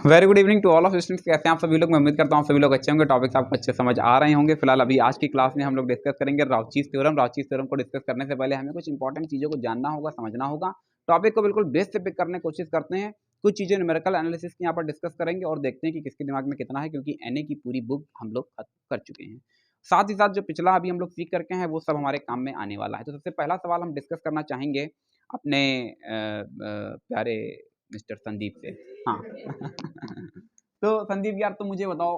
Very good evening to all of students. कैसे हैं आप सभी लोग? मैं उम्मीद करता हूँ सभी लोग अच्छे होंगे, टॉपिक्स आपको अच्छे समझ आ रहे होंगे। फिलहाल अभी आज की क्लास में हम लोग डिस्कस करेंगे राउचीज थ्योरम। राउचीज थ्योरम को डिस्कस करने से पहले हमें कुछ इंपॉर्टेंट चीज़ों को जानना होगा, समझना होगा। टॉपिक को बिल्कुल बेस से पिक करने की कोशिश करते हैं। कुछ चीज़ें न्यूमेरिकल एनालिसिस की यहाँ पर डिस्कस करेंगे और देखते हैं कि किसके दिमाग में कितना है, क्योंकि एनए की पूरी बुक हम लोग खत्म कर चुके हैं। साथ ही साथ जो पिछला अभी हम लोग सीख करके हैं वो सब हमारे काम में आने वाला है। तो सबसे पहला सवाल हम डिस्कस करना चाहेंगे अपने प्यारे मिस्टर संदीप से। हाँ तो संदीप यार, तो मुझे बताओ,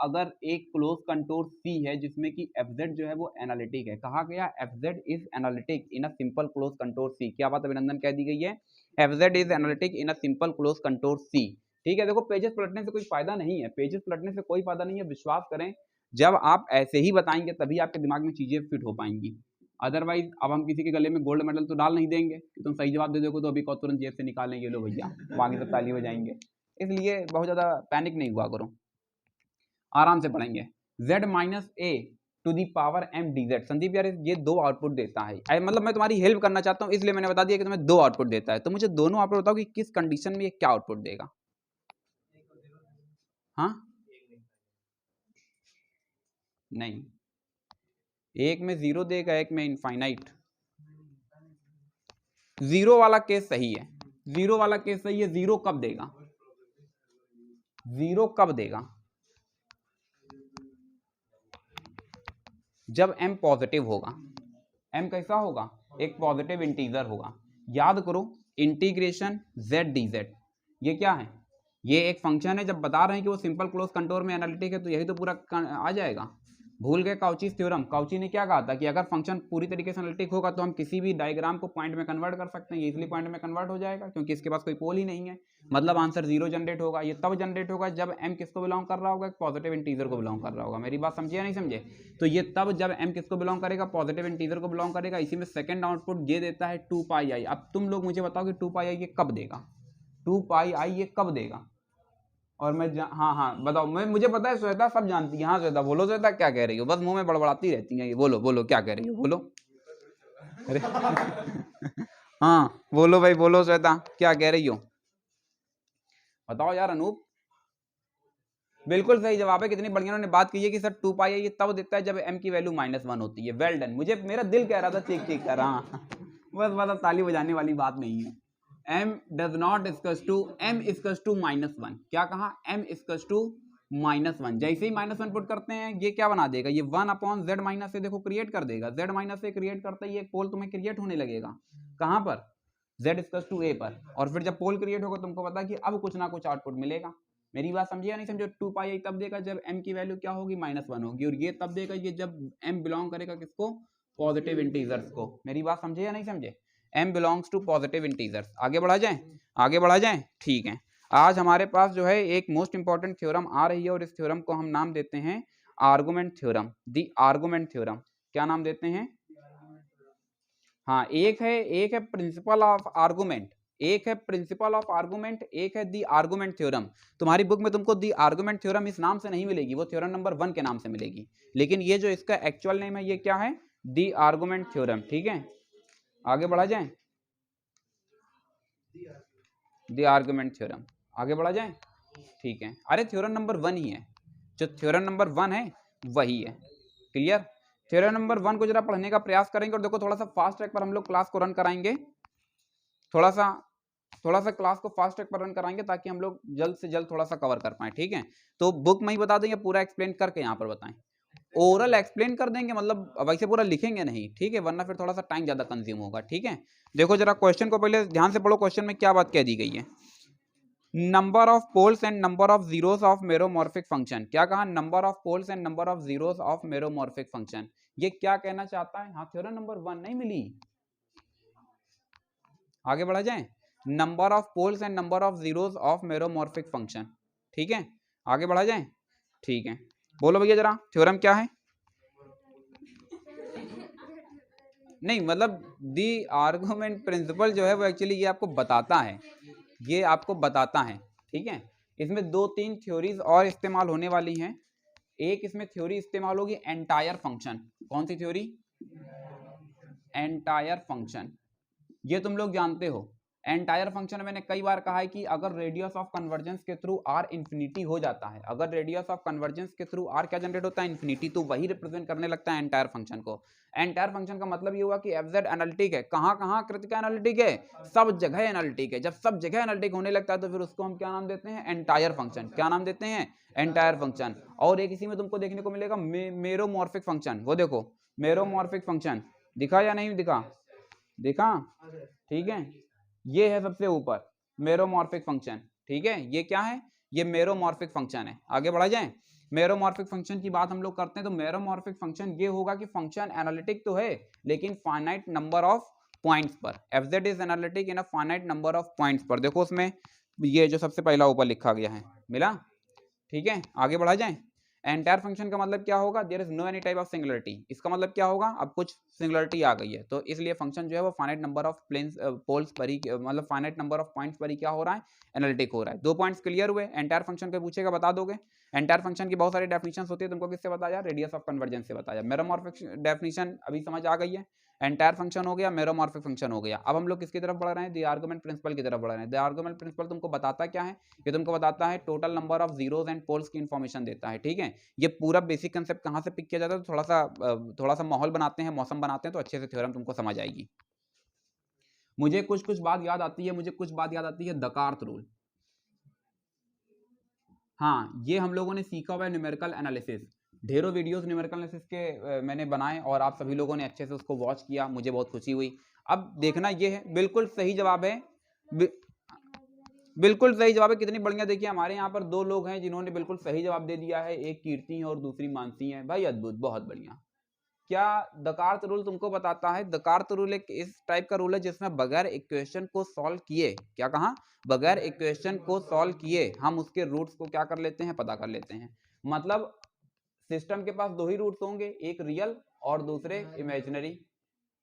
अगर एक क्लोज कंटूर सी है जिसमें कि एफजेड जो है वो एनालिटिक है, कहा गया F Z is analytic in a simple close contour C. क्या बात अभिनंदन कह दी गई है? F Z is analytic in a simple close contour C. ठीक है, देखो पेजेस पलटने से कोई फायदा नहीं है, पेजेस पलटने से कोई फायदा नहीं है, विश्वास करें। जब आप ऐसे ही बताएंगे तभी आपके दिमाग में चीजें फिट हो पाएंगी। अदरवाइज अब हम किसी के गले में गोल्ड मेडल तो डाल नहीं देंगे कि तुम सही जवाब दे दोगे तो अभी को तुरंत जेब से निकालेंगे, लो भैया वहां की सब ताली बजाएंगे। इसलिए बहुत ज़्यादा पैनिक नहीं हुआ करो, आराम से पढ़ेंगे। z minus a to the power m dz। Sandeep यार, ये दो आउटपुट देता है, मतलब मैं तुम्हारी हेल्प करना चाहता हूँ इसलिए मैंने बता दिया कि तुम्हें दो आउटपुट देता है। तो मुझे दोनों आउटपुट बताओ कि किस कंडीशन में ये क्या आउटपुट देगा। हाँ नहीं, एक में जीरो देगा, एक में इनफाइनाइट। जीरो वाला केस सही है, जीरो वाला केस सही है। जीरो कब देगा? जीरो कब देगा? जब m पॉजिटिव होगा। m कैसा होगा? एक पॉजिटिव इंटीजर होगा। याद करो, इंटीग्रेशन z dz ये क्या है? ये एक फंक्शन है। जब बता रहे हैं कि वो सिंपल क्लोज कंटूर में एनालिटिक है तो यही तो पूरा आ जाएगा। भूल गए काउचीज थ्योरम? काउची ने क्या कहा था कि अगर फंक्शन पूरी तरीके से एनालिटिक होगा तो हम किसी भी डायग्राम को पॉइंट में कन्वर्ट कर सकते हैं। ये इसलिए पॉइंट में कन्वर्ट हो जाएगा क्योंकि इसके पास कोई पोल ही नहीं है, मतलब आंसर जीरो जनरेट होगा। ये तब जनरेट होगा जब m किसको बिलोंग कर रहा होगा? एक पॉजिटिव इंटीजर को बिलोंग कर रहा होगा। मेरी बात समझिए या नहीं समझे? तो ये तब जब m किसको बिलोंग करेगा? पॉजिटिव इंटीजर को बिलोंग करेगा। इसी में सेकंड आउटपुट ये देता है 2πi। अब तुम लोग मुझे बताओ कि 2πi ये कब देगा? 2πi ये कब देगा? और मैं हाँ हाँ बताओ, मुझे पता है श्वेता सब जानती है। हाँ श्वेता बोलो, श्वेता क्या कह रही हो? बस मुंह में बड़बड़ाती रहती है ये। बोलो बोलो क्या कह रही हो, बोलो। अरे हाँ बोलो भाई, बोलो श्वेता क्या कह रही हो? बताओ यार अनूप। बिल्कुल सही जवाब है। कितनी बढ़िया उन्होंने बात की है कि सर 2πi ये तब देता है जब m की वैल्यू -1 होती है। Well done. मुझे मेरा दिल कह रहा था ठीक ठीक कर रहा बस ताली बजाने वाली बात नहीं है। m does not equals to m equals to -1। क्या कहा? m equals to -1। जैसे ही -1 पुट करते हैं ये क्या बना देगा? ये 1/z माइनस से देखो क्रिएट कर देगा। z माइनस से क्रिएट करते ही एक पोल तुम्हें क्रिएट होने लगेगा। कहां पर? z इक्वल्स टू a पर। और फिर जब पोल क्रिएट होगा तुमको पता है कि अब कुछ ना कुछ आउटपुट मिलेगा। मेरी बात समझिए या नहीं समझो? 2πi तब देगा जब m की वैल्यू क्या होगी? -1 होगी। और ये तब देगा ये जब m बिलोंग करेगा किसको? पॉजिटिव इंटीजर्स को। मेरी बात समझे या नहीं समझे? m belongs to positive integers. आगे बढ़ा जाए, आगे बढ़ा जाए। ठीक है, आज हमारे पास जो है एक मोस्ट इंपॉर्टेंट थ्योरम आ रही है और इस थ्योरम को हम नाम देते हैं आर्गुमेंट थ्योरम। दी आर्गुमेंट थ्योरम। क्या नाम देते हैं? हाँ, एक है प्रिंसिपल ऑफ आर्गुमेंट, एक है प्रिंसिपल ऑफ आर्गुमेंट, एक है दी आर्गुमेंट थ्योरम। तुम्हारी बुक में तुमको दी आर्गुमेंट थ्योरम इस नाम से नहीं मिलेगी, वो थ्योरम नंबर 1 के नाम से मिलेगी। लेकिन ये जो इसका एक्चुअल नेम है ये क्या है? दी आर्गुमेंट थ्योरम। ठीक है, आगे बढ़ा जाए। दी आर्गुमेंट थ्योरम, आगे बढ़ा जाए। ठीक है, अरे थ्योरम नंबर 1 ही है, जो थ्योरम नंबर 1 है वही है। क्लियर? थ्योरम नंबर 1 को जरा पढ़ने का प्रयास करेंगे और देखो थोड़ा सा फास्ट ट्रैक पर हम लोग क्लास को रन कराएंगे। थोड़ा सा क्लास को फास्ट ट्रैक पर रन कराएंगे ताकि हम लोग जल्द से जल्द थोड़ा सा कवर कर पाए। ठीक है, तो बुक में ही बता देंगे, पूरा एक्सप्लेन करके यहाँ पर बताएं। ओरल एक्सप्लेन कर देंगे, मतलब वैसे पूरा लिखेंगे नहीं, ठीक है, वरना फिर थोड़ा सा टाइम ज्यादा कंज्यूम होगा। ठीक है, देखो जरा क्वेश्चन को पहले ध्यान से पढ़ो। क्वेश्चन में क्या बात कह दी गई है? Number of poles and number of zeros of meromorphic function. क्या कहा? Number of poles and number of zeros of meromorphic function. ये क्या कहना चाहता है? हाँ, थ्योरम नंबर 1 नहीं मिली। आगे बढ़ा जाए। Number of poles and number of zeros of meromorphic function. ठीक है, आगे बढ़ा जाए। ठीक है, बोलो भैया जरा थ्योरम क्या है? नहीं, मतलब दी आर्गुमेंट प्रिंसिपल जो है वो एक्चुअली ये आपको बताता है, ये आपको बताता है। ठीक है, इसमें 2-3 थ्योरीज और इस्तेमाल होने वाली हैं। एक इसमें थ्योरी इस्तेमाल होगी एंटायर फंक्शन। कौन सी थ्योरी? Entire function. ये तुम लोग जानते हो, एंटायर फंक्शन मैंने कई बार कहा है कि अगर रेडियस ऑफ कन्वर्जेंस के थ्रू आर इंफिनिटी हो जाता है, अगर रेडियस ऑफ कन्वर्जेंस के थ्रू आर क्या जनरेट होता है, इंफिनिटी, तो वही रिप्रेजेंट करने लगता है एंटायर फंक्शन को। एंटायर फंक्शन का मतलब ये हुआ कि एफ जेड एनालिटिक है। कहाँ कहाँ कृतिका एनालिटिक है? सब जगह एनालिटिक है। जब सब जगह एनालिटिक होने लगता है तो फिर उसको हम क्या नाम देते हैं? Entire function. क्या नाम देते हैं? Entire function. और एक इसी में तुमको देखने को मिलेगा मेरोमॉर्फिक फंक्शन। वो देखो मेरोमॉर्फिक फंक्शन दिखा या नहीं दिखा? दिखा? ठीक है, ये है सबसे ऊपर मेरोमॉर्फिक फंक्शन। ठीक है, ये क्या है? ये मेरोमॉर्फिक फंक्शन है। आगे बढ़ा जाए, मेरोमॉर्फिक फंक्शन की बात हम लोग करते हैं तो मेरोमॉर्फिक फंक्शन ये होगा कि फंक्शन एनालिटिक तो है लेकिन फाइनाइट नंबर ऑफ पॉइंट्स पर। F Z is analytic in a finite number of points पर। देखो उसमें ये जो सबसे पहला ऊपर लिखा गया है, मिला? ठीक है, आगे बढ़ा जाए। एंटायर फंक्शन का मतलब क्या होगा? There is no any type of singularity. इसका मतलब क्या होगा? अब कुछ सिंगुलरिटी आ गई है तो इसलिए फंक्शन जो है वो finite number of planes poles पर ही, मतलब फाइनाइट नंबर ऑफ पॉइंट्स पर ही क्या हो रहा है? एनालिटिक हो रहा है। 2 पॉइंट्स क्लियर हुए। एंटायर फंक्शन के पूछेगा बता दोगे? एंटायर फंक्शन की बहुत सारी डेफिनेशन होती है, तुमको किससे बताया? रेडियस ऑफ कन्वर्जेंस से बताया। मेरोमॉर्फिक डेफिनेशन अभी समझ आ गई है। एंटायर फंक्शन हो गया, मेरोमॉर्फिक फंक्शन हो गया। अब हम लोग किसकी तरफ बढ़ रहे हैं? द आर्गुमेंट प्रिंसिपल की तरफ बढ़ रहे हैं। द आर्गुमेंट प्रिंसिपल तुमको बताता क्या है? ये तुमको बताता है total number of zeros and poles की इन्फॉर्मेशन देता है। ठीक है, ये पूरा बेसिक कंसेप्ट कहाँ से पिक किया जाता है? तो थोड़ा सा माहौल बनाते हैं, मौसम बनाते हैं तो अच्छे से थ्योरम तुमको समझ आएगी। मुझे कुछ बात याद आती है, दकार्त रूल। हाँ, ये हम लोगों ने सीखा हुआ है न्यूमेरिकल एनालिसिस। ढेरों वीडियोस न्यूमेरिकल एनालिसिस के मैंने बनाए और आप सभी लोगों ने अच्छे से उसको वॉच किया, मुझे बहुत खुशी हुई। अब देखना ये है, बिल्कुल सही जवाब है, बिल्कुल सही जवाब है। कितनी बढ़िया। देखिए हमारे यहाँ पर 2 लोग हैं जिन्होंने बिल्कुल सही जवाब दे दिया है, एक कीर्ति है और दूसरी मानसी है। भाई अद्भुत, बहुत बढ़िया। क्या दकार्त रूल तुमको बताता है? दकार्त रूल एक इस टाइप का रूल है जिसमें बगैर इक्वेशन को सॉल्व किए, क्या कहा? बगैर इक्वेशन को सॉल्व किए हम उसके रूट्स को क्या कर लेते हैं? पता कर लेते हैं। मतलब सिस्टम के पास 2 ही रूट्स होंगे, एक रियल और दूसरे इमेजिनरी।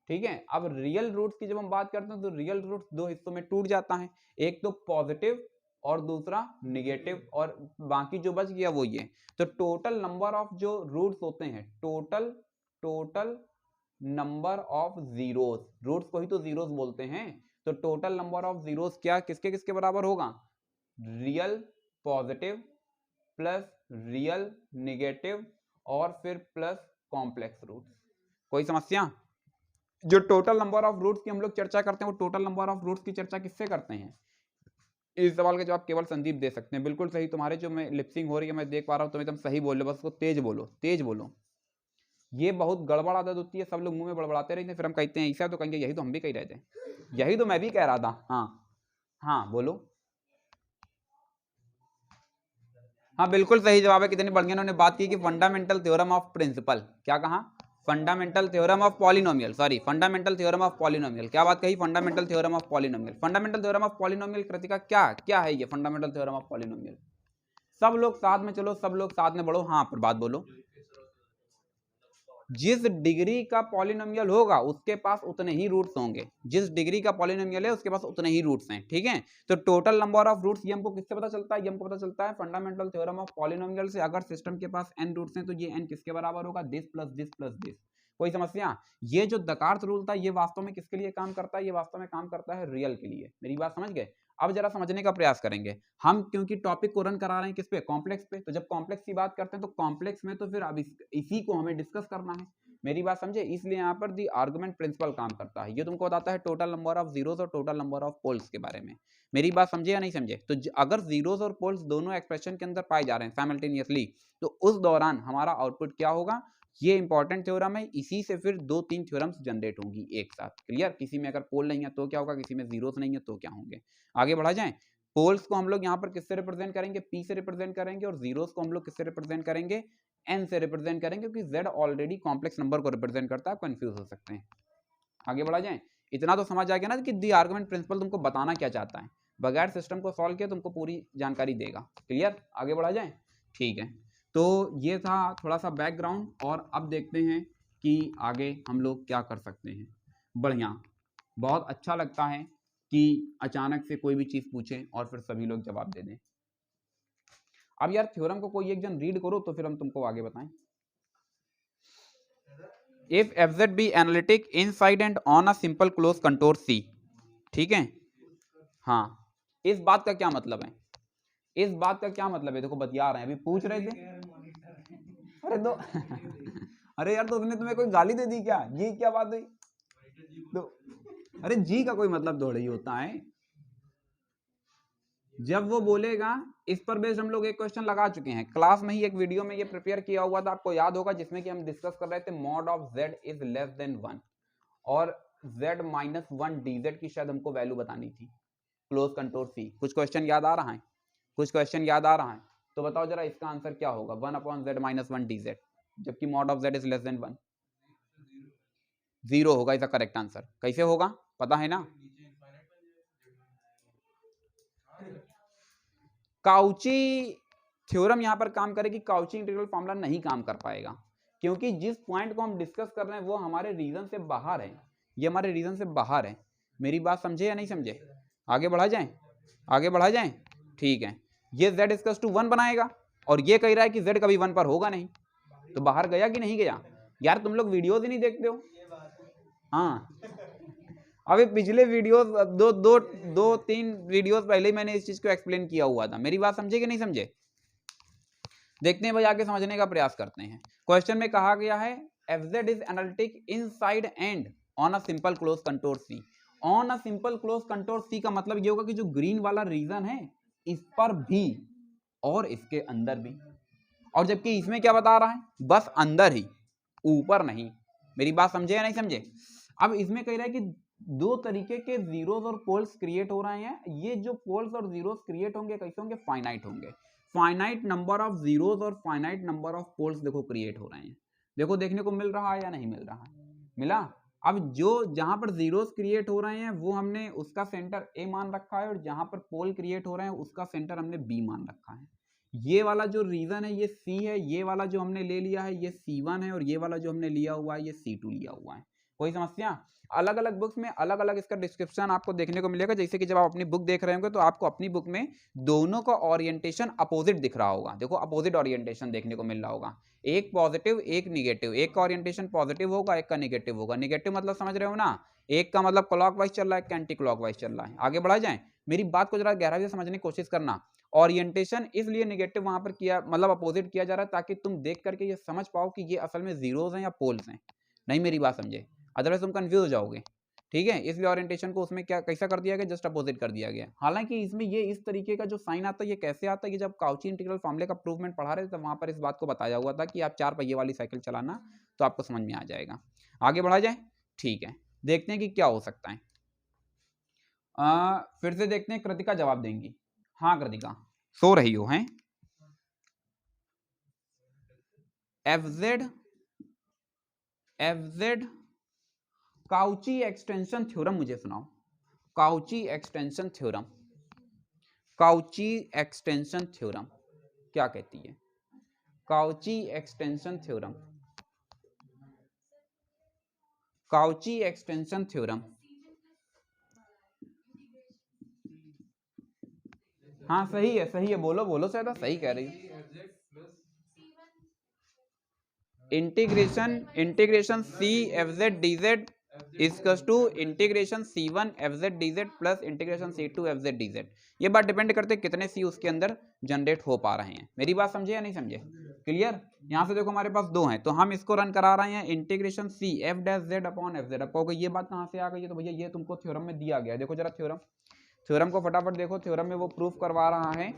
ठीक है, अब रियल रूट्स की जब हम बात करते हैं तो रियल रूट्स 2 हिस्सों में टूट जाता है, एक तो पॉजिटिव और दूसरा निगेटिव, और बाकी जो बच गया वो ये। तो टोटल नंबर ऑफ जो रूट्स होते हैं, total number of zeros, roots को ही तो जीरोस बोलते हैं, तो टोटल नंबर ऑफ जीरोस क्या किसके किसके बराबर होगा? Real positive plus real negative और फिर प्लस कॉम्प्लेक्स रूट्स। कोई समस्या? जो टोटल नंबर ऑफ रूट्स की हम लोग चर्चा करते हैं वो टोटल नंबर ऑफ रूट्स की चर्चा किससे करते हैं? इस सवाल का जवाब केवल संदीप दे सकते हैं। बिल्कुल सही, तुम्हारे जो मैं लिपसिंग हो रही है मैं देख पा रहा हूँ, तुम एकदम सही बोल रहे हो, बस उसको तेज बोलो, तेज बोलो। ये बहुत गड़बड़ आदत होती है, सब लोग मुंह में बड़बड़ाते रहते हैं, फिर हम कहते हैं ऐसा, तो कहेंगे यही तो हम भी कह रहे थे, यही तो मैं भी कह रहा था। हाँ हाँ बोलो। हाँ बिल्कुल सही जवाब है। कितनी बढ़िया उन्होंने बात की कि फंडामेंटल थ्योरम ऑफ प्रिंसिपल, क्या कहा? Fundamental theorem of polynomial, sorry fundamental theorem of polynomial. क्या बात कही? Fundamental theorem of polynomial. Fundamental theorem of polynomial Kritika क्या क्या है? ये फंडामेंटल थ्योरम ऑफ पॉलिनोमियल। सब लोग साथ में चलो, सब लोग साथ में बढ़ो, हाँ पर बात बोलो। जिस डिग्री का पॉलिनोमियल होगा उसके पास उतने ही रूट्स होंगे, जिस डिग्री का पॉलिनोमियल है उसके पास उतने ही रूट्स हैं। ठीक है, तो टोटल नंबर ऑफ रूट्स ये हमको किससे पता चलता है? ये हमको पता चलता है फंडामेंटल थ्योरम ऑफ पॉलिनोमियल से। अगर सिस्टम के पास n रूट्स हैं तो ये n किसके बराबर होगा? This plus this plus this. कोई समस्या? ये जो दकार्त रूल था ये वास्तव में किसके लिए काम करता है? ये वास्तव में काम करता है रियल के लिए। मेरी बात समझ गए? अब जरा समझने का प्रयास करेंगे हम, क्योंकि टॉपिक को रन करा रहे हैं किस पे? कॉम्प्लेक्स पे। तो जब कॉम्प्लेक्स की बात करते हैं तो कॉम्प्लेक्स में तो फिर अब इसी को हमें डिस्कस करना है। मेरी बात समझे? इसलिए यहाँ पर दी आर्गुमेंट प्रिंसिपल काम करता है। ये तुमको बताता है टोटल नंबर ऑफ जीरोस और टोटल नंबर ऑफ पोल्स के बारे में। मेरी बात समझे या नहीं समझे? तो अगर जीरोस और पोल्स दोनों एक्सप्रेशन के अंदर पाए जा रहे हैं साइमल्टेनियसली, तो उस दौरान हमारा आउटपुट क्या होगा? ये इंपॉर्टेंट थ्योरम है, इसी से फिर 2-3 थ्योरम्स जनरेट होंगी एक साथ। क्लियर? किसी में अगर पोल नहीं है तो क्या होगा, किसी में जीरोस नहीं है तो क्या होंगे। आगे बढ़ा जाए। पोल्स को हम लोग यहाँ पर किससे रिप्रेजेंट करेंगे? पी से रिप्रेजेंट करेंगे, और जीरोस को हम लोग किससे रिप्रेजेंट करेंगे? एन से रिप्रेजेंट करेंगे, क्योंकि जेड ऑलरेडी कॉम्प्लेक्स नंबर को रिप्रेजेंट करता है, कंफ्यूज हो सकते हैं। आगे बढ़ा जाए। इतना तो समझ आ गया ना कि दी आर्गुमेंट प्रिंसिपल तुमको बताना क्या चाहता है, बगैर सिस्टम को सॉल्व किया तुमको पूरी जानकारी देगा। क्लियर? आगे बढ़ा जाए। ठीक है, तो ये था थोड़ा सा बैकग्राउंड, और अब देखते हैं कि आगे हम लोग क्या कर सकते हैं। बढ़िया, बहुत अच्छा लगता है कि अचानक से कोई भी चीज़ पूछे और फिर सभी लोग जवाब दे दें। अब यार थ्योरम को कोई एक जन रीड करो तो फिर हम तुमको आगे बताएं। If F Z be analytic inside and on a simple close contour C, ठीक है, हाँ, इस बात का क्या मतलब है, इस बात का क्या मतलब है, देखो बतिया रहे हैं, अभी पूछ रहे थे। अरे दो अरे यार, तो उसने तुम्हें कोई गाली दे दी क्या, जी क्या बात हुई तो? अरे जी का कोई मतलब थोड़ा ही होता है। जब वो बोलेगा, इस पर बेस्ड हम लोग एक क्वेश्चन लगा चुके हैं क्लास में ही, एक वीडियो में ये प्रिपेयर किया हुआ था, आपको याद होगा, जिसमें कि हम डिस्कस कर रहे थे mod of z is less than 1 और z माइनस 1 dz की शायद हमको वैल्यू बतानी थी, क्लोज कंटोर सी। कुछ क्वेश्चन याद आ रहा है, कुछ क्वेश्चन याद आ रहा है, तो बताओ जरा इसका आंसर क्या होगा, 1 अपॉन z माइनस 1 dz, जबकि mod of z is less than 1, 0 होगा इसका करेक्ट आंसर। कैसे होगा पता है ना? काउची थ्योरम यहां पर काम करेगी, काउची इंटीग्रल फॉर्मूला नहीं काम कर पाएगा, क्योंकि जिस पॉइंट को हम डिस्कस कर रहे हैं वो हमारे रीजन से बाहर है, ये हमारे रीजन से बाहर है। मेरी बात समझे या नहीं समझे? आगे बढ़ा जाए, आगे बढ़ा जाए, ठीक है। ये z इक्वल्स टू 1 बनाएगा और ये कह रहा है कि z कभी 1 पर होगा नहीं, तो बाहर गया कि नहीं गया? यार तुम लोग वीडियोस ही नहीं देखते हो। हाँ, अभी पिछले वीडियो दो दो दो तीन वीडियोस पहले ही मैंने इस चीज को एक्सप्लेन किया हुआ था। मेरी बात समझे कि नहीं समझे? देखते हैं भाई, आगे समझने का प्रयास करते हैं। क्वेश्चन में कहा गया है fz is analytic inside and on a simple close contour C. On a simple close contour C का मतलब ये होगा कि जो ग्रीन वाला रीजन है इस पर भी और इसके अंदर भी, और जबकि इसमें क्या बता रहा है, बस अंदर ही, ऊपर नहीं। मेरी बात समझे या नहीं समझे? अब इसमें कह रहा है कि दो तरीके के जीरोस और पोल्स क्रिएट हो रहे हैं। ये जो पोल्स और जीरोस क्रिएट होंगे कैसे होंगे, फाइनाइट होंगे। फाइनाइट नंबर ऑफ जीरोस और फाइनाइट नंबर ऑफ पोल्स देखो क्रिएट हो रहे हैं। देखो देखने को मिल रहा है या नहीं मिल रहा है? मिला। अब जो जहां पर जीरोस क्रिएट हो रहे हैं वो हमने उसका सेंटर ए मान रखा है, और जहां पर पोल क्रिएट हो रहे हैं उसका सेंटर हमने बी मान रखा है। ये वाला जो रीजन है ये सी है, ये वाला जो हमने ले लिया है ये C1 है, और ये वाला जो हमने लिया हुआ है ये C2 लिया हुआ है। कोई समस्या? अलग अलग बुक्स में अलग अलग इसका डिस्क्रिप्शन आपको देखने को मिलेगा। जैसे कि जब आप अपनी बुक देख रहे होंगे तो आपको अपनी बुक में दोनों का ओरिएंटेशन अपोजिट दिख रहा होगा। देखो अपोजिट ओरिएंटेशन देखने को मिल रहा होगा, एक पॉजिटिव एक निगेटिव, एक का ओरिएंटेशन पॉजिटिव होगा एक का निगेटिव होगा। निगेटिव मतलब समझ रहे हो ना, एक का मतलब क्लॉकवाइज चल रहा है, एक का एंटी क्लॉकवाइज चल रहा है। आगे बढ़ा जाए, मेरी बात को जरा गहराई से समझने की कोशिश करना। ओरिएंटेशन इसलिए नेगेटिव वहां पर किया, मतलब अपोजिट किया जा रहा है, ताकि तुम देख करके ये समझ पाओ कि ये असल में जीरोस हैं या पोल्स हैं। नहीं मेरी बात समझे, अदरवाइज तुम कंफ्यूज हो जाओगे। ठीक है, इसलिए ओरिएंटेशन को उसमें क्या कैसा कर दिया गया, जस्ट अपोजिट कर दिया गया। हालांकि इसमें ये इस तरीके का जो साइन आता है ये कैसे आता है कि जब काउची इंटीग्रल फॉर्मूले का प्रूवमेंट पढ़ा रहे थे तब वहां पर इस बात को बताया हुआ था कि आप 4 पहिए वाली साइकिल चलाना, तो आपको समझ में आ जाएगा। आगे बढ़ा जाए, ठीक है, देखते हैं कि क्या हो सकता है। फिर से देखते हैं, कृतिका जवाब देंगी। हाँ कृतिका, सो रही हो हैं? F Z Cauchy extension theorem मुझे सुनाओ। Cauchy extension theorem, Cauchy extension theorem क्या कहती है? Cauchy extension theorem, Cauchy extension theorem. हाँ सही है, बोलो बोलो, शायद सही कह रही हो। Integration c f z d z equals to integration C1 FZ DZ plus integration C2 FZ DZ। ये बात डिपेंड करते हैं कितने सी उसके अंदर जनरेट हो पा रहे हैं। मेरी बात समझे या नहीं समझे? क्लियर? यहाँ से देखो हमारे पास दो हैं तो हम इसको रन करा रहे हैं integration C F dash Z upon FZ। अब कहोगे ये बात कहाँ से आ गई है, तो भैया ये तुमको थ्योरम में दिया गया है। देखो जरा थ्योरम को फटाफट देखो, थ्योरम में वो प्रूफ करवा रहा है।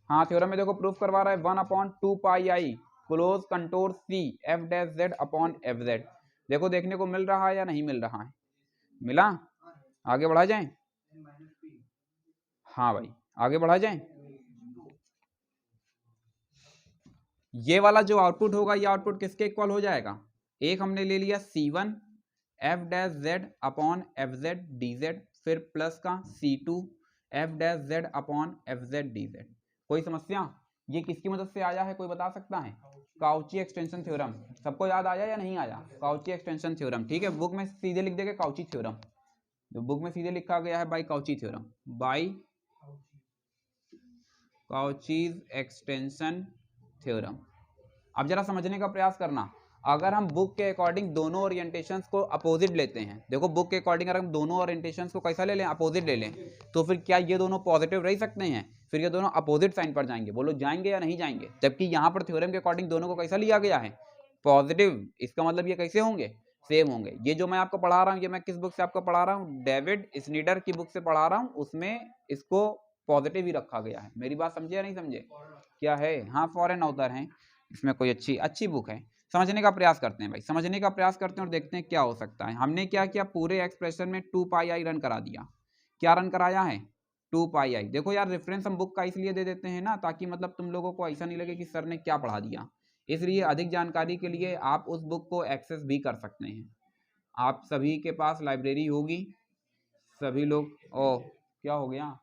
हाँ थ्योरम में देखो प्रूफ करवा रहा है 1/2 pi I close contour C F dash Z upon FZ। देखो देखने को मिल रहा है या नहीं मिल रहा है? मिला? आगे बढ़ा जाए? हाँ भाई आगे बढ़ा जाए। ये वाला जो आउटपुट होगा ये आउटपुट किसके इक्वल हो जाएगा? एक हमने ले लिया C1 F dash Z upon FZ DZ, फिर प्लस का C2 F dash Z upon FZ DZ। कोई समस्या? ये किसकी मदद से आया है, कोई बता सकता है? Cauchy extension theorem. सबको याद आया या नहीं आया? काउची एक्सटेंशन थ्योरम, ठीक है। बुक में सीधे लिख देंगे काउची थ्योरम, तो बुक में सीधे लिखा गया है by Cauchy theorem, by Cauchy's extension theorem. अब जरा समझने का प्रयास करना, अगर हम बुक के अकॉर्डिंग दोनों ओरिएंटेशंस को अपोजिट लेते हैं, देखो बुक के अकॉर्डिंग अगर हम दोनों ओरिएंटेशंस को कैसा ले लें, अपोजिट ले लें, तो फिर क्या ये दोनों पॉजिटिव रह सकते हैं? फिर ये दोनों अपोजिट साइन पर जाएंगे, बोलो जाएंगे या नहीं जाएंगे? जबकि यहाँ पर थ्योरम के अकॉर्डिंग दोनों को कैसा लिया गया है, पॉजिटिव। इसका मतलब ये कैसे होंगे, सेम होंगे। ये जो मैं आपको पढ़ा रहा हूँ, ये मैं किस बुक से आपको पढ़ा रहा हूँ, डेविड स्नीडर की बुक से पढ़ा रहा हूँ, उसमें इसको पॉजिटिव ही रखा गया है। मेरी बात समझे या नहीं समझे? क्या है, हाँ फॉरेन ऑथर हैं, इसमें कोई अच्छी बुक है। समझने का प्रयास करते हैं भाई, समझने का प्रयास करते हैं और देखते हैं क्या हो सकता है। हमने क्या किया, पूरे एक्सप्रेशन में 2πi रन करा दिया। क्या रन कराया है, 2πi। देखो यार रेफरेंस हम बुक का इसलिए दे देते हैं ना, ताकि मतलब तुम लोगों को ऐसा नहीं लगे कि सर ने क्या पढ़ा दिया। इसलिए अधिक जानकारी के लिए आप उस बुक को एक्सेस भी कर सकते हैं। आप सभी के पास लाइब्रेरी होगी, सभी लोग। ओ क्या हो गया,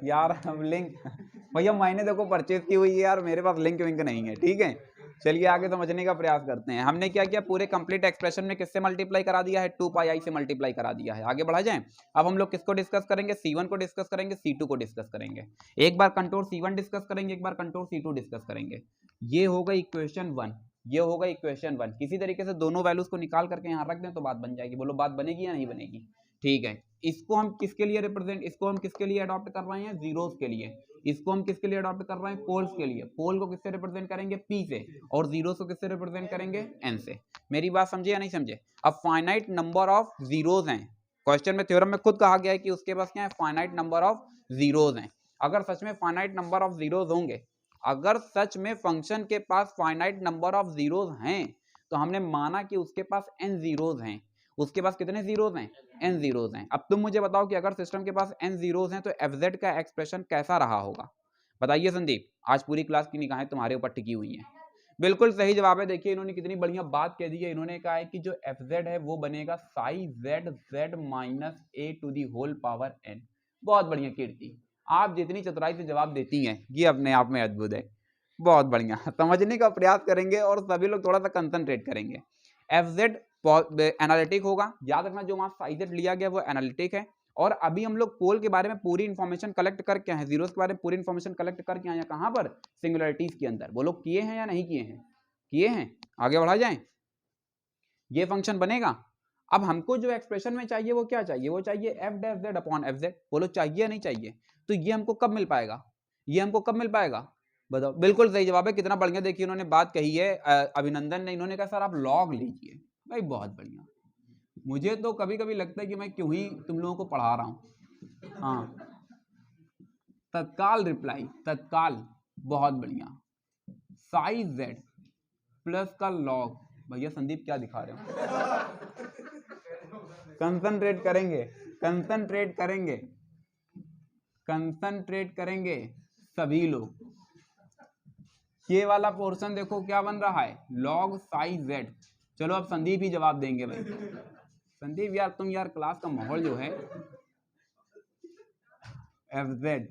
यार हम लिंक भैया मैंने देखो परचेज की हुई है यार, मेरे पास लिंक विंक नहीं है, ठीक है। चलिए आगे समझने का प्रयास करते हैं। हमने क्या किया, पूरे कंप्लीट एक्सप्रेशन में किससे मल्टीप्लाई करा दिया है, 2πi से मल्टीप्लाई करा दिया है। आगे बढ़ा जाए, अब हम लोग किसको डिस्कस करेंगे, C1 को डिस्कस करेंगे, C2 को डिस्कस करेंगे। एक बार कंटूर C1 डिस्कस करेंगे, एक बार कंटूर C2 डिस्कस करेंगे। ये होगा इक्वेशन 1, ये होगा इक्वेशन 1। किसी तरीके से दोनों वैल्यूज को निकाल करके यहाँ रख दें तो बात बन जाएगी। बोलो बात बनेगी या नहीं बनेगी? ठीक है। इसको हम किसके लिए रिप्रेजेंट, इसको हम किसके लिए अडॉप्ट कर रहे हैं, जीरोस के लिए। इसको हम किसके लिए अडॉप्ट कर रहे हैं, पोल्स के लिए। पोल को किससे रिप्रेजेंट करेंगे, P से, और जीरोस को किससे रिप्रेजेंट करेंगे, N से। मेरी बात समझे या नहीं समझे? अब फाइनाइट नंबर ऑफ जीरोस हैं, क्वेश्चन में थ्योरम में खुद कहा गया है कि उसके पास क्या है, फाइनाइट नंबर ऑफ जीरोस हैं। अगर सच में फाइनाइट नंबर ऑफ जीरोस होंगे, अगर सच में फंक्शन के पास फाइनाइट नंबर ऑफ जीरोस हैं, तो हमने माना कि उसके पास n जीरोस हैं। उसके पास कितने जीरोस हैं, n जीरोस हैं। अब तुम मुझे बताओ कि अगर सिस्टम के पास n जीरोस हैं तो fz का एक्सप्रेशन कैसा रहा होगा? बताइए संदीप, आज पूरी क्लास की निगाहें तुम्हारे ऊपर टिकी हुई हैं। बिल्कुल सही जवाब है। देखिए इन्होंने कितनी बढ़िया बात कह दी है। इन्होंने कहा है कि जो fz है वो बनेगा psi z z minus a to the whole power n। बहुत बढ़िया कीर्ति, आप जितनी चतुराई से जवाब देती हैं ये अपने आप में अद्भुत है। बहुत बढ़िया, समझने का प्रयास करेंगे और सभी लोग थोड़ा सा कंसंट्रेट करेंगे। fz एनालिटिक होगा, याद रखना जो वहां साइज लिया गया वो एनालिटिक है। और अभी हम लोग पोल के बारे में पूरी इंफॉर्मेशन कलेक्ट करके आए, जीरोस के बारे में पूरी इंफॉर्मेशन कलेक्ट करके आए, कहां पर, सिंगुलरिटीज के अंदर। बोलो किए हैं या नहीं किए हैं? किए हैं। आगे बढ़ा जाए, ये फंक्शन बनेगा। अब हमको जो एक्सप्रेशन में चाहिए वो क्या चाहिए, वो चाहिए f dash z upon fz। बोलो चाहिए या नहीं चाहिए? तो ये हमको कब मिल पाएगा, ये हमको कब मिल पाएगा, बताओ। बिल्कुल सही जवाब है, कितना बढ़िया। देखिए इन्होंने बात कही है, अभिनंदन ने, इन्होंने कहा सर आप लॉग लीजिए। भाई बहुत बढ़िया, मुझे तो कभी कभी लगता है कि मैं क्यों ही तुम लोगों को पढ़ा रहा हूँ। हाँ तत्काल रिप्लाई, तत्काल, बहुत बढ़िया। साइज z प्लस का लॉग। भैया संदीप क्या दिखा रहे हो? कंसंट्रेट करेंगे, कंसंट्रेट करेंगे, कंसंट्रेट करेंगे सभी लोग। ये वाला पोर्शन देखो क्या बन रहा है, लॉग साइज z। चलो अब संदीप ही जवाब देंगे भाई। संदीप यार तुम यार क्लास का माहौल जो है, fz।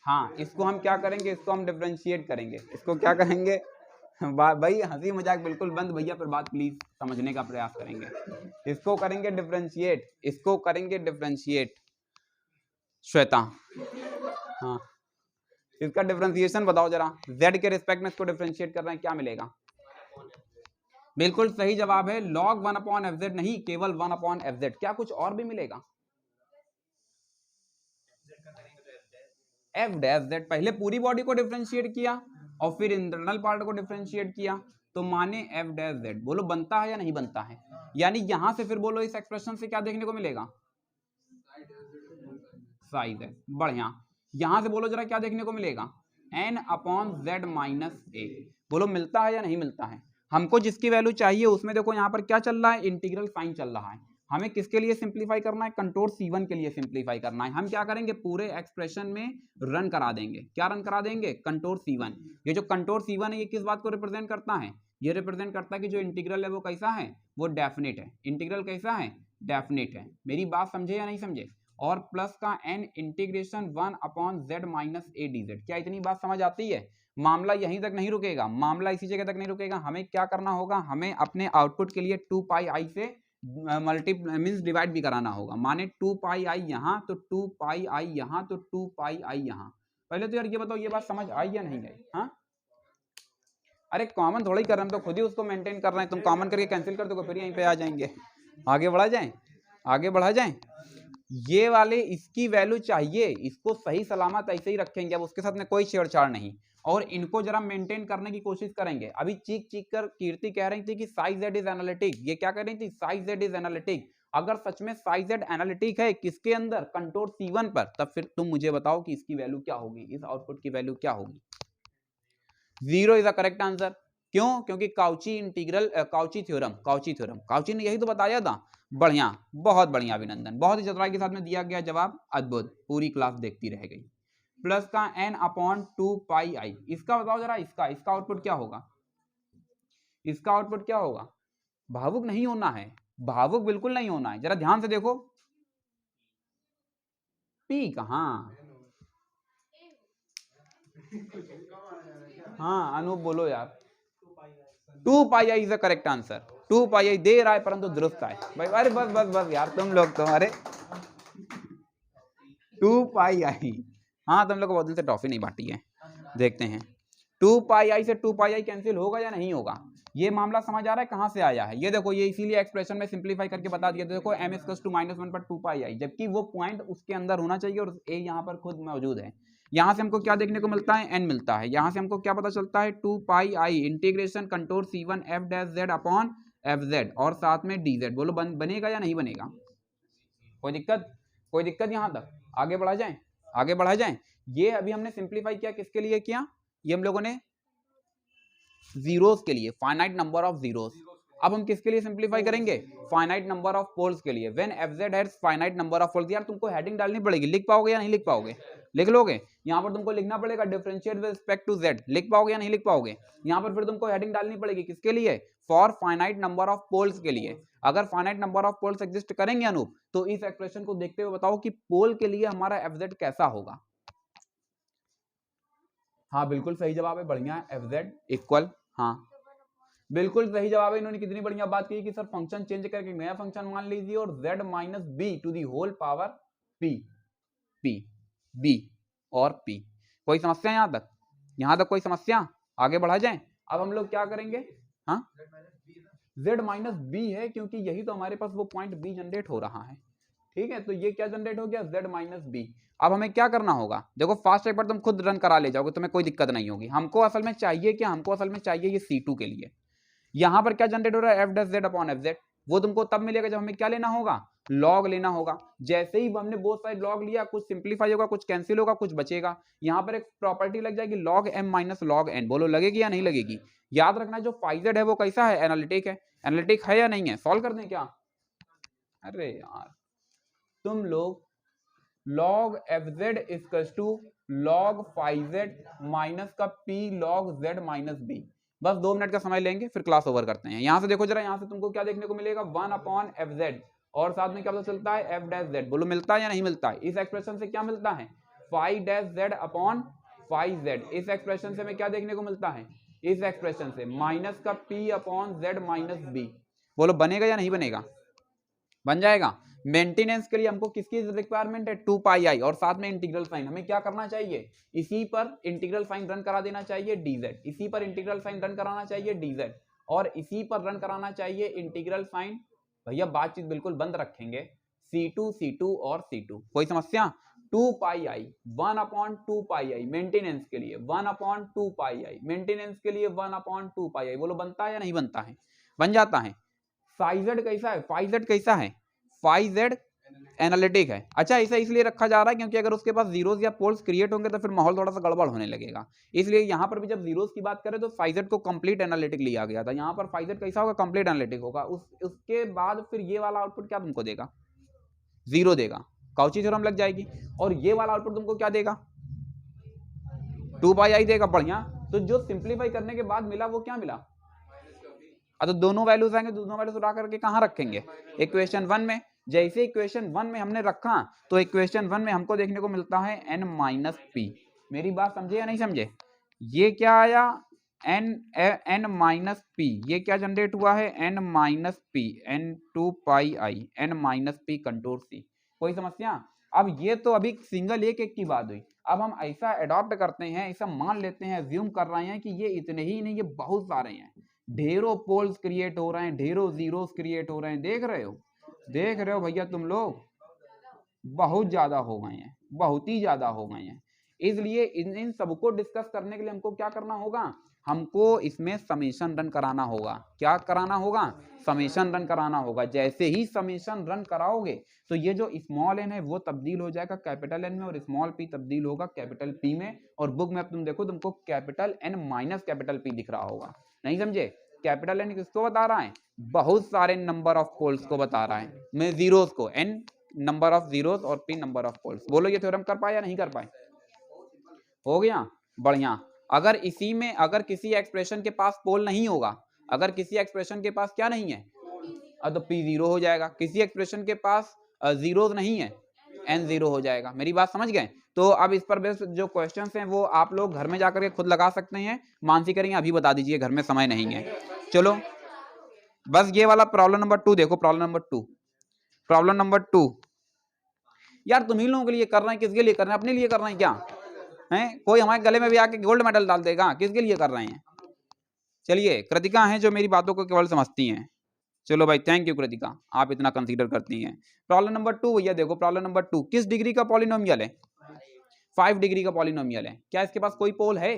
हाँ इसको हम क्या करेंगे, इसको हम डिफरेंशिएट करेंगे। इसको क्या करेंगे भाई, हंसी मजाक बिल्कुल बंद भैया, पर बात प्लीज समझने का प्रयास करेंगे। इसको करेंगे डिफरेंशिएट, इसको करेंगे डिफरेंशिएट। श्वेता हाँ इसका डिफरेंशिएशन बताओ जरा, z के रिस्पेक्ट में इसको डिफरेंशिएट कर रहे हैं, क्या मिलेगा? बिल्कुल सही जवाब है, log 1 अपॉन fz नहीं, केवल 1 अपॉन fz। क्या कुछ और भी मिलेगा? f dash z। पहले पूरी बॉडी को डिफरेंशिएट किया और फिर इंटरनल पार्ट को डिफरेंशिएट किया, तो माने f डैश z। बोलो बनता है या नहीं बनता है? यानी यहां से फिर बोलो इस एक्सप्रेशन से क्या देखने को मिलेगा, साइज है। बढ़िया, यहां से बोलो जरा क्या देखने को मिलेगा, n upon z minus a। बोलो मिलता है या नहीं मिलता है? हमको जिसकी वैल्यू चाहिए उसमें देखो यहाँ पर क्या चल रहा है, इंटीग्रल साइन चल रहा है। हमें किसके लिए सिंप्लीफाई करना है, कंटूर C1 के लिए सिंप्लीफाई करना है। हम क्या करेंगे, पूरे एक्सप्रेशन में रन करा देंगे। क्या रन करा देंगे, कंटूर C1। ये जो कंटूर C1 है ये किस बात को रिप्रेजेंट करता है, ये रिप्रेजेंट करता है कि जो इंटीग्रल है वो कैसा है, वो डेफिनिट है। इंटीग्रल कैसा है, डेफिनिट है। मेरी बात समझे या नहीं समझे? और प्लस का n integration 1 upon z minus a dz। क्या इतनी बात समझ आती है? मामला यहीं तक नहीं रुकेगा, मामला इसी जगह तक नहीं रुकेगा। हमें क्या करना होगा, हमें अपने आउटपुट के लिए 2πi से मल्टी मीन्स डिवाइड भी कराना होगा, माने 2 पाई आई यहाँ तो 2 पाई आई यहाँ तो 2 पाई आई यहाँ। पहले तो यार ये बताओ ये बात समझ आई या नहीं आई? हाँ, अरे कॉमन थोड़ा ही कर रहे हैं, हम तो खुद ही उसको मेंटेन कर रहे हैं, तुम कॉमन करके कैंसिल कर दोगे फिर यहीं पे आ जाएंगे। आगे बढ़ा जाए, आगे बढ़ा जाए। ये वाले इसकी वैल्यू चाहिए, इसको सही सलामत ऐसे ही रखेंगे, अब उसके साथ में कोई छेड़छाड़ नहीं, और इनको जरा मेंटेन करने की कोशिश करेंगे। अभी चीख चीख कर कीर्ति कह रही थी कि साइज जेड इज एनालिटिक, ये क्या कह रही थी, साइज जेड इज एनालिटिक। अगर सच में साइज जेड एनालिटिक है किसके अंदर, कंटोर C1 पर, तब फिर तुम मुझे बताओ कि इसकी वैल्यू क्या होगी, इस आउटपुट की वैल्यू क्या होगी। 0 इज द करेक्ट आंसर। क्यों? क्योंकि Cauchy integral, Cauchy theorem Cauchy ने यही तो बताया था। बढ़िया, बहुत बढ़िया अभिनंदन, बहुत ही चतुराई के साथ में दिया गया जवाब, अद्भुत, पूरी क्लास देखती रह गई। प्लस का n/2 पाई आई, इसका बताओ जरा, इसका आउटपुट क्या होगा, इसका आउटपुट क्या होगा। भावुक नहीं होना है, भावुक बिल्कुल नहीं होना है, जरा ध्यान से देखो। पी कहां, हाँ अनूप बोलो यार। 2 pi I is the correct answer. 2 pi आई देर आए परंतु दुरुस्त आए भाई। अरे बस बस बस यार, तुम लोग तो, अरे 2 पाई आई, हाँ तुम लोग को बहुत दिन से टॉफी नहीं बांटी है, देखते हैं 2 पाई आई से 2 पाई आई कैंसिल होगा या नहीं होगा। ये मामला समझ आ रहा है कहां से आया है, ये देखो, ये इसीलिए एक्सप्रेशन में सिंप्लीफाई करके बता दिया। देखो m = -1 पर 2 पाई आई, जबकि वो पॉइंट उसके अंदर होना चाहिए और a यहाँ पर खुद मौजूद है। यहाँ से हमको क्या देखने को मिलता है, n मिलता है। यहाँ से हमको क्या पता चलता है, 2 pi I integration contour C1 f' upon fz और साथ में dz। बोलो बनेगा या नहीं बनेगा, कोई दिक्कत, कोई दिक्कत। यहाँ तक आगे बढ़ा जाए, आगे बढ़ा जाए। ये अभी हमने सिंप्लीफाई किया, किसके लिए किया, ये हम लोगों ने जीरोस के लिए, फाइनाइट नंबर ऑफ जीरोस। अब हम किसके लिए सिंप्लीफाई करेंगे, फाइनाइट नंबर ऑफ पोल्स के लिए। When fz has finite number of poles. यार तुमको हेडिंग डालनी पड़ेगी, लिख पाओगे या नहीं लिख पाओगे, लिख लोगे। यहाँ पर तुमको लिखना पड़ेगा differentiate with respect to z, लिख पाओगे या नहीं लिख पाओगे। यहाँ पर फिर तुमको हेडिंग डालनी पड़ेगी, किसके लिए, for finite number of poles के लिए। अगर finite number of poles exist करेंगे अनूप, तो इस एक्सप्रेशन को देखते हुए बताओ कि पोल के लिए हमारा fz कैसा होगा। हाँ बिल्कुल सही जवाब है, बढ़िया है, fz इक्वल, हाँ बिल्कुल सही जवाब है। इन्होंने कितनी बढ़िया बात की कि सर फंक्शन चेंज करके नया फंक्शन मान लीजिए और z minus b to the whole power p, p, b और p। कोई समस्या यहाँ तक, यहाँ तक कोई समस्या, आगे बढ़ा जाए। अब हम लोग क्या करेंगे, हाँ z माइनस बी है क्योंकि यही तो हमारे पास वो पॉइंट b जनरेट हो रहा है, ठीक है। तो ये क्या जनरेट हो गया, z माइनस बी। अब हमें क्या करना होगा, देखो फास्ट एक बार तुम खुद रन करा ले जाओगे, तुम्हें कोई दिक्कत नहीं होगी। हमको असल में चाहिए क्या, हमको असल में चाहिए ये C2 के लिए। यहां पर क्या जनरेट हो रहा है, f' अपॉन fz। वो तुमको तब मिलेगा जब हमें क्या लेना होगा, लॉग लेना होगा। जैसे ही हमने बोथ साइड लॉग लिया, कुछ सिंप्लीफाई होगा, कुछ कैंसिल होगा, कुछ बचेगा। यहाँ पर एक प्रॉपर्टी लग जाएगी log m minus log n। बोलो लगेगी या नहीं लगेगी। याद रखना जो फाइजेड है वो कैसा है, एनालिटिक है। एनालिटिक है या नहीं है, सॉल्व कर दें क्या। अरे यार तुम लोग log fz equals to log phi z minus का p log z minus b। बस 2 मिनट का समय लेंगे फिर क्लास ओवर करते हैं। यहां से देखो जरा, यहां से तुमको क्या देखने को मिलेगा, 1 अपॉन fz और साथ में क्या पता चलता है, f'z। बोलो मिलता है या नहीं मिलता है। इस एक्सप्रेशन से क्या मिलता है, five dash z upon five z। इस एक्सप्रेशन से हमें क्या देखने को मिलता है, इस एक्सप्रेशन से माइनस का p upon z minus b। बोलो बनेगा या नहीं बनेगा, बन जाएगा। मेंटेनेंस के लिए हमको किसकी रिक्वायरमेंट है, 2 पाई आई और साथ में इंटीग्रल साइन। हमें क्या करना चाहिए, इसी पर इंटीग्रल साइन रन करा देना चाहिए dz, इसी पर इंटीग्रल साइन रन कराना चाहिए dz और इसी पर रन कराना चाहिए इंटीग्रल साइन। भैया बातचीत बिल्कुल बंद रखेंगे, C2 और C2। कोई समस्या। 2 पाई आई 1 अपॉन 2 पाई आई मेंटेनेंस के लिए, 1 अपॉन 2 पाई आई मेंटेनेंस के लिए, 1 अपॉन 2 पाई आई। बोलो बनता है या नहीं बनता है, बन जाता है। फाइजेड कैसा है, फाइजेड कैसा है, फाइजेड एनालिटिक है। अच्छा इसे इसलिए रखा जा रहा है क्योंकि अगर उसके पास जीरोस या पोल्स क्रिएट होंगे तो फिर माहौल थोड़ा सा गड़बड़ होने लगेगा। इसलिए यहाँ पर भी जब जीरोस की बात करें तो फाइजेड को कंप्लीट एनालिटिक लिया गया था। यहाँ पर फाइजेड कैसा होगा, कंप्लीट एनालिटिक होगा। उसके बाद फिर ये वाला आउटपुट क्या तुमको देगा, 0 देगा, काउची थ्योरम लग जाएगी। और ये वाला आउटपुट तुमको क्या देगा, 2 पाई आई देगा, बढ़िया। तो जो सिंप्लीफाई करने के बाद मिला वो क्या मिला, तो दोनों वैल्यूज आएंगे, दोनों वैल्यूज उठा करके कहाँ रखेंगे, इक्वेशन 1 में। जैसे इक्वेशन 1 में हमने रखा तो इक्वेशन 1 में हमको देखने को मिलता है n माइनस पी। मेरी बात समझे या नहीं समझे, ये क्या आया एन माइनस पी, ये क्या जनरेट हुआ है, N minus P N two pi I N minus P contour C. कोई समस्या? अब ये तो अभी सिंगल एक एक की बात हुई, अब हम ऐसा अडॉप्ट करते हैं, ऐसा मान लेते हैं, अज्यूम कर रहे हैं कि ये इतने ही नहीं, ये बहुत सारे हैं, ढेरों पोल्स क्रिएट हो रहे हैं, ढेरों जीरोस क्रिएट हो रहे हैं, देख रहे हो भैया तुम लोग, बहुत ज्यादा हो गए हैं, बहुत ही ज्यादा हो गए हैं। इसलिए इन सबको डिस्कस करने के लिए हमको क्या करना होगा, हमको इसमें समेशन रन कराना होगा। क्या कराना होगा, समेशन रन कराना होगा। जैसे ही समेशन रन कराओगे तो ये जो स्मॉल एन है वो तब्दील हो जाएगा कैपिटल एन में, और स्मॉल पी तब्दील होगा कैपिटल पी में। और बुक में अब तुम देखो, तुमको capital N minus capital P दिख रहा होगा, नहीं समझे? कैपिटल एन किसको बता रहा है, बहुत सारे नंबर ऑफ पोल्स को बता रहा है, मैं जीरोस को, एन नंबर ऑफ जीरोस और पी नंबर ऑफ पोल्स। बोलो ये थ्योरम कर पाए या नहीं कर पाए? हो गया, बढ़िया। अगर इसी में अगर किसी एक्सप्रेशन के पास पोल नहीं होगा, अगर किसी एक्सप्रेशन के पास क्या नहीं है, तो पी जीरो हो जाएगा। किसी एक्सप्रेशन के पास जीरोज नहीं है, एन जीरो हो जाएगा। मेरी बात समझ गए? तो अब इस पर बेस्ड जो क्वेश्चंस हैं वो आप लोग घर में जाकर के खुद लगा सकते हैं। मानसी करेंगे अभी बता दीजिए, घर में समय नहीं है। चलो बस ये वाला प्रॉब्लम नंबर 2 देखो, प्रॉब्लम नंबर 2 यार तुम ही लोगों के लिए कर रहे हैं, किसके लिए कर रहे हैं, अपने लिए कर रहे हैं क्या हैं? कोई हमारे गले में भी आके गोल्ड मेडल डाल देगा, किसके लिए कर रहे हैं? चलिए, कृतिका हैं जो मेरी बातों को केवल समझती हैं। चलो भाई, थैंक यू कृतिका, आप इतना कंसीडर करती हैं। प्रॉब्लम नंबर 2 भैया देखो, प्रॉब्लम नंबर 2 किस डिग्री का पॉलिनोमियल है? 5 डिग्री का पॉलिनोमियल है। क्या इसके पास कोई पोल है?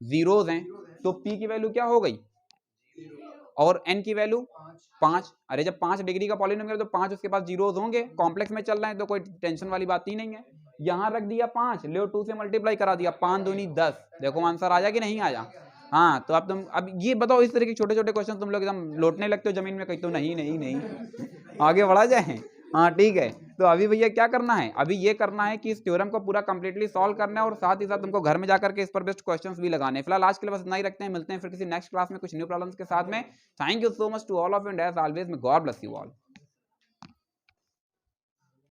जीरोज हैं, तो p की वैल्यू क्या हो गई, और n की वैल्यू 5। अरे जब 5 डिग्री का पॉलिनोमियल तो 5 उसके पास जीरोज होंगे, कॉम्प्लेक्स में चल रहे हैं तो कोई टेंशन वाली बात ही नहीं है। यहाँ रख दिया 5, ले 2 से मल्टीप्लाई करा दिया, 5 दूनी 10। देखो आंसर आ जा कि नहीं आया? हाँ, तो अब तुम अब ये बताओ, इस तरह के छोटे छोटे क्वेश्चन तुम लोग एकदम लौटने लगते हो जमीन में, कहीं तो नहीं नहीं नहीं आगे बढ़ा जाए। हाँ ठीक है, तो अभी भैया क्या करना है, अभी ये करना है कि इस थ्योरम को पूरा कंप्लीटली सॉल्व करना है, और साथ ही साथ तुमको घर में जाकर के इस पर बेस्ट क्वेश्चंस भी लगाने हैं। फिलहाल आज के लिए बस इतना ही रखते हैं, मिलते हैं फिर किसी नेक्स्ट क्लास में कुछ न्यू प्रॉब्लम्स के साथ में। Thank you so much to all of you and as always, may God bless you all.